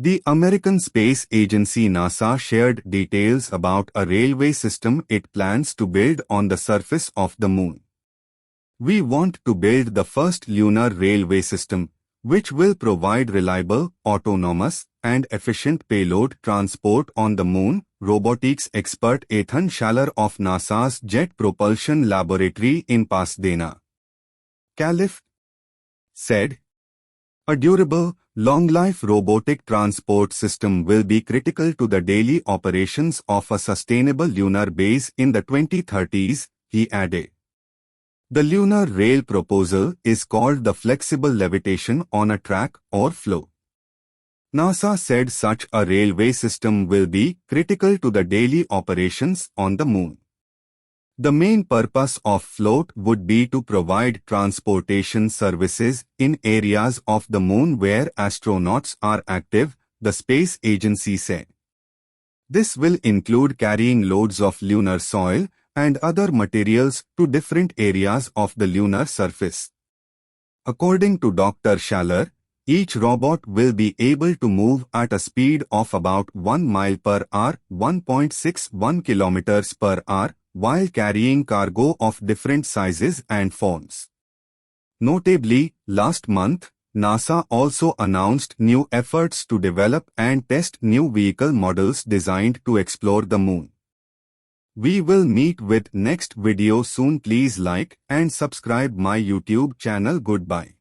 The American Space Agency NASA shared details about a railway system it plans to build on the surface of the Moon. We want to build the first lunar railway system, which will provide reliable, autonomous, and efficient payload transport on the Moon, robotics expert Schaler of NASA's Jet Propulsion Laboratory in Pasadena, Calif, said. A durable, long-life robotic transport system will be critical to the daily operations of a sustainable lunar base in the 2030s, he added. The lunar rail proposal is called the Flexible Levitation on a Track or FLOW. NASA said such a railway system will be critical to the daily operations on the Moon. The main purpose of FLOAT would be to provide transportation services in areas of the Moon where astronauts are active, the space agency said. This will include carrying loads of lunar soil and other materials to different areas of the lunar surface. According to Dr. Schaler, each robot will be able to move at a speed of about 1 mile per hour, 1.61 kilometers per hour, while carrying cargo of different sizes and forms. Notably, last month, NASA also announced new efforts to develop and test new vehicle models designed to explore the Moon. We will meet with next video soon. Please like and subscribe my YouTube channel. Goodbye.